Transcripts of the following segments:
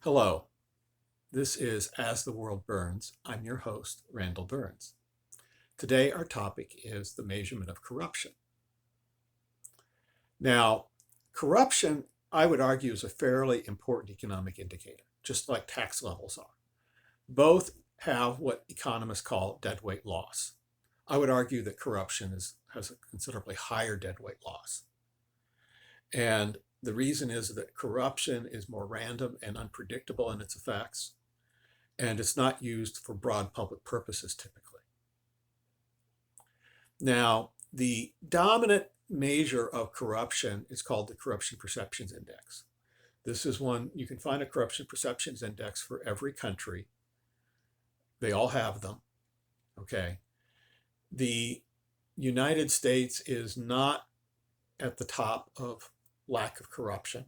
Hello, this is As the World Burns. I'm your host, Randall Burns. Today, our topic is the measurement of corruption. Now, corruption, I would argue, is a fairly important economic indicator, just like tax levels are. Both have what economists call deadweight loss. I would argue that corruption has a considerably higher deadweight loss. And the reason is that corruption is more random and unpredictable in its effects, and it's not used for broad public purposes typically. Now, the dominant measure of corruption is called the Corruption Perceptions Index. This is one, you can find a Corruption Perceptions Index for every country. They all have them, okay? The United States is not at the top of lack of corruption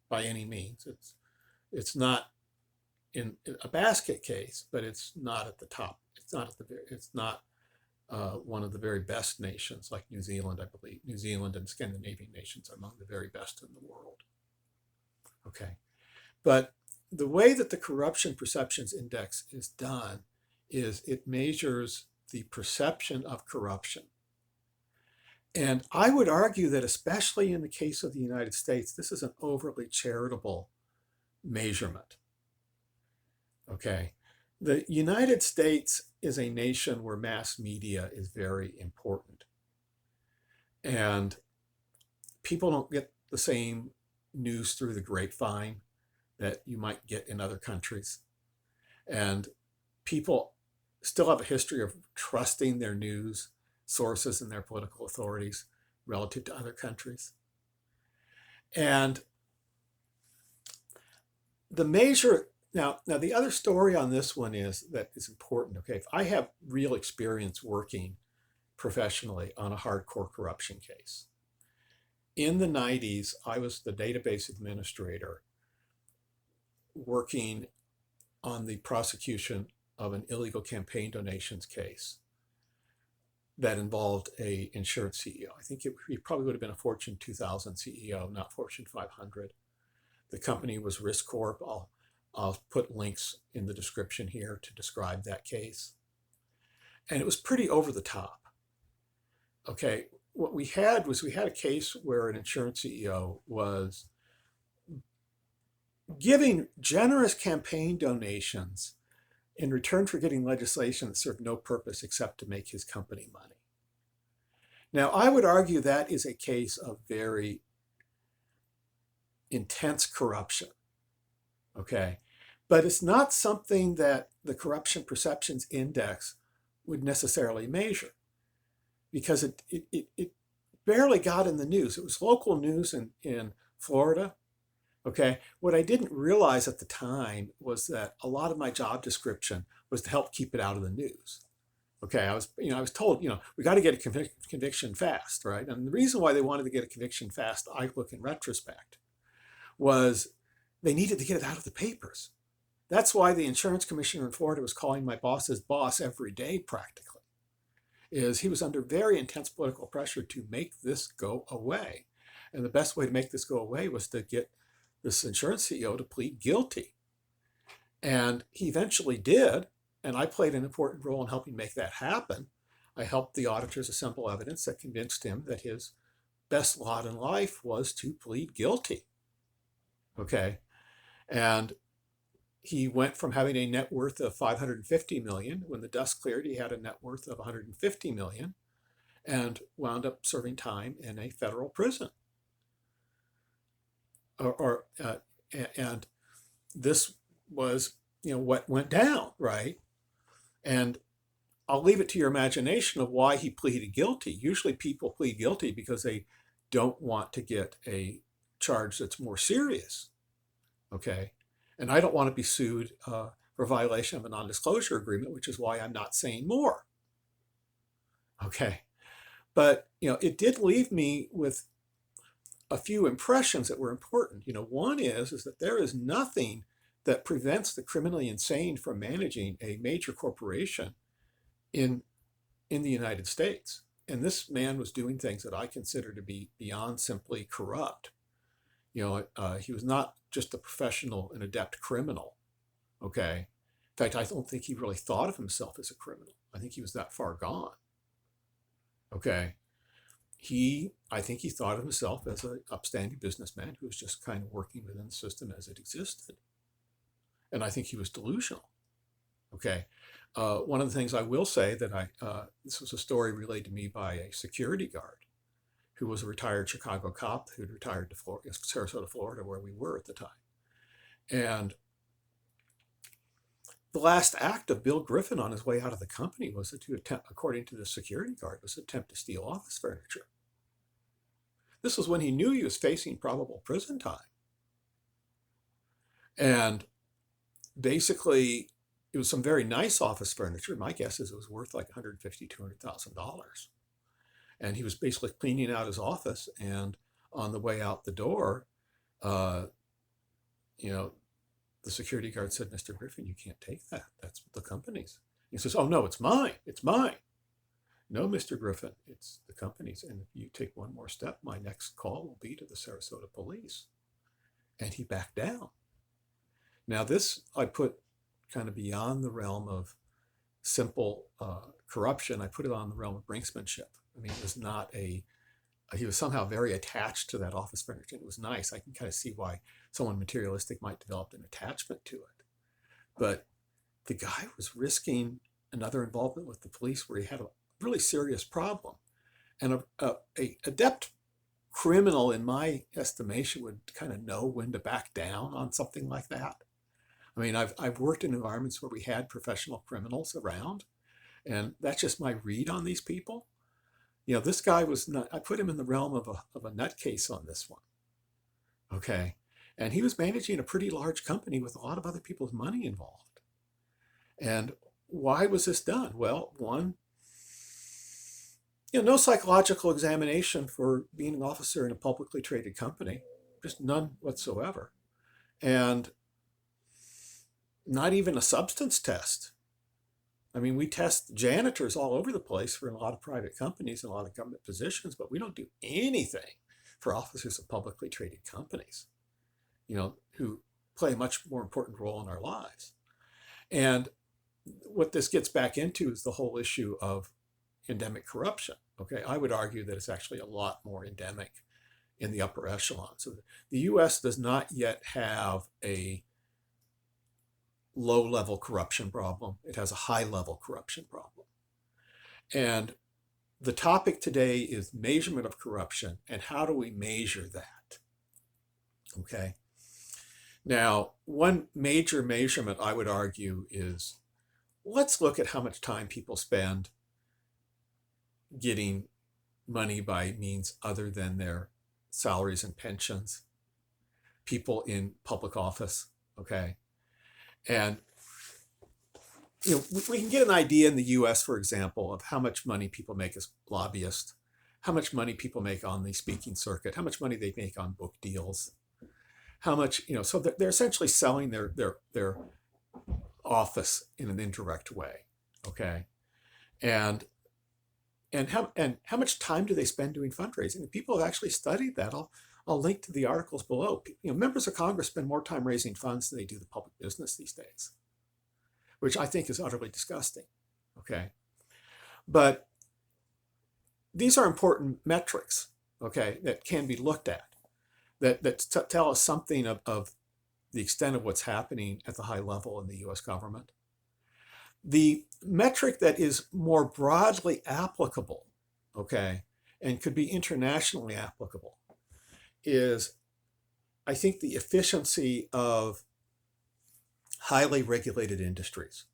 by any means. It's not in a basket case, but it's not at the top. It's not one of the very best nations like New Zealand, I believe. New Zealand and Scandinavian nations are among the very best in the world. Okay, but the way that the Corruption Perceptions Index is done is it measures the perception of corruption. And I would argue that especially in the case of the United States, this is an overly charitable measurement. Okay, the United States is a nation where mass media is very important. And people don't get the same news through the grapevine that you might get in other countries. And people still have a history of trusting their news sources and their political authorities relative to other countries. And the measure, now the other story on this one is that is important. Okay, if I have real experience working professionally on a hardcore corruption case. In the 90s, I was the database administrator working on the prosecution of an illegal campaign donations case that involved a insurance CEO. I think he probably would have been a Fortune 2000 CEO, not Fortune 500. The company was Riscorp. I'll put links in the description here to describe that case. And it was pretty over the top. Okay, what we had a case where an insurance CEO was giving generous campaign donations in return for getting legislation that served no purpose except to make his company money. Now, I would argue that is a case of very intense corruption, okay? But it's not something that the Corruption Perceptions Index would necessarily measure because it barely got in the news. It was local news in Florida. Okay, what I didn't realize at the time was that a lot of my job description was to help keep it out of the news. Okay, I was told, we got to get a conviction fast, right? And the reason why they wanted to get a conviction fast, I look in retrospect, was they needed to get it out of the papers. That's why the insurance commissioner in Florida was calling my boss's boss every day, practically, is he was under very intense political pressure to make this go away. And the best way to make this go away was to get this insurance CEO to plead guilty. And he eventually did, and I played an important role in helping make that happen. I helped the auditors assemble evidence that convinced him that his best lot in life was to plead guilty. Okay, and he went from having a net worth of $550 million. When the dust cleared, he had a net worth of $150 million and wound up serving time in a federal prison. And this was, what went down, right? And I'll leave it to your imagination of why he pleaded guilty. Usually people plead guilty because they don't want to get a charge that's more serious, okay? And I don't want to be sued for violation of a non-disclosure agreement, which is why I'm not saying more, okay? But, it did leave me with a few impressions that were important. One is that there is nothing that prevents the criminally insane from managing a major corporation in the United States. And this man was doing things that I consider to be beyond simply corrupt. He was not just a professional and adept criminal. Okay. In fact, I don't think he really thought of himself as a criminal. I think he was that far gone. Okay. I think he thought of himself as an upstanding businessman who was just kind of working within the system as it existed. And I think he was delusional. Okay. One of the things I will say that this was a story relayed to me by a security guard who was a retired Chicago cop who'd retired to Sarasota, Florida, where we were at the time. And the last act of Bill Griffin on his way out of the company was to attempt, according to the security guard, was to attempt to steal office furniture. This was when he knew he was facing probable prison time. And basically, it was some very nice office furniture. My guess is it was worth like $150,000, $200,000. And he was basically cleaning out his office, and on the way out the door, the security guard said, "Mr. Griffin, you can't take that. That's the company's." He says, "Oh, no, it's mine. It's mine." "No, Mr. Griffin, it's the company's. And if you take one more step, my next call will be to the Sarasota police." And he backed down. Now, this I put kind of beyond the realm of simple corruption. I put it on the realm of brinksmanship. I mean, it was not he was somehow very attached to that office furniture. It was nice. I can kind of see why someone materialistic might develop an attachment to it. But the guy was risking another involvement with the police where he had a really serious problem. And a adept criminal, in my estimation, would kind of know when to back down on something like that. I mean, I've worked in environments where we had professional criminals around, and that's just my read on these people. This guy was not, I put him in the realm of a nutcase on this one. Okay. And he was managing a pretty large company with a lot of other people's money involved. And why was this done? Well, one, no psychological examination for being an officer in a publicly traded company, just none whatsoever. And not even a substance test. I mean, we test janitors all over the place for a lot of private companies and a lot of government positions, but we don't do anything for officers of publicly traded companies, who play a much more important role in our lives. And what this gets back into is the whole issue of endemic corruption. Okay, I would argue that it's actually a lot more endemic in the upper echelon. So the U.S. does not yet have a low-level corruption problem. It has a high-level corruption problem. And the topic today is measurement of corruption, and how do we measure that? Okay. Now, one major measurement I would argue is, let's look at how much time people spend getting money by means other than their salaries and pensions, people in public office, okay? And we can get an idea in the US, for example, of how much money people make as lobbyists, how much money people make on the speaking circuit, how much money they make on book deals, how much, so they're essentially selling their office in an indirect way, okay? And how much time do they spend doing fundraising? And people have actually studied that. I'll link to the articles below. Members of Congress spend more time raising funds than they do the public business these days, which I think is utterly disgusting. Okay, but these are important metrics. Okay, that can be looked at, that tell us something of the extent of what's happening at the high level in the U.S. government. The metric that is more broadly applicable, okay, and could be internationally applicable, is, I think, the efficiency of highly regulated industries.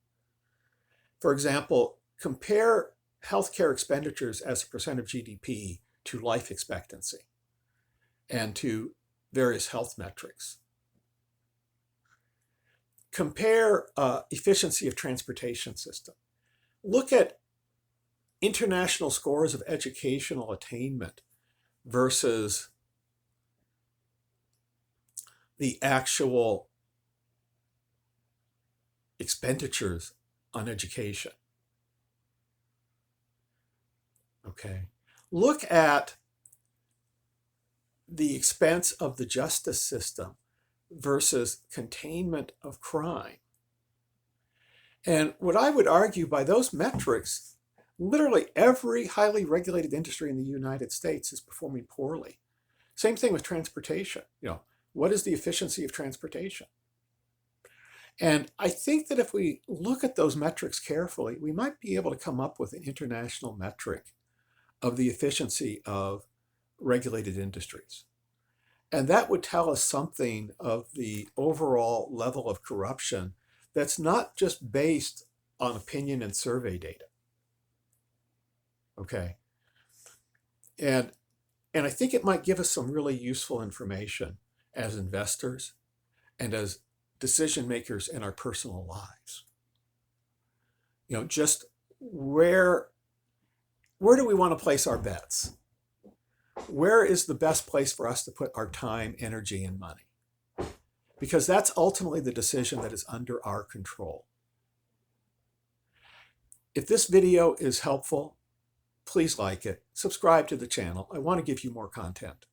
For example, compare healthcare expenditures as a percent of GDP to life expectancy and to various health metrics. Compare efficiency of transportation system. Look at international scores of educational attainment versus the actual expenditures on education. Okay. Look at the expense of the justice system versus containment of crime. And what I would argue by those metrics, literally every highly regulated industry in the United States is performing poorly. Same thing with transportation. What is the efficiency of transportation? And I think that if we look at those metrics carefully, we might be able to come up with an international metric of the efficiency of regulated industries. And that would tell us something of the overall level of corruption that's not just based on opinion and survey data. Okay. And I think it might give us some really useful information as investors and as decision makers in our personal lives. Just where do we want to place our bets? Where is the best place for us to put our time, energy, and money? Because that's ultimately the decision that is under our control. If this video is helpful, please like it, subscribe to the channel. I want to give you more content,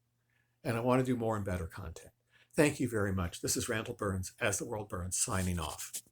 and I want to do more and better content. Thank you very much. This is Randall Burns, As the World Burns, signing off.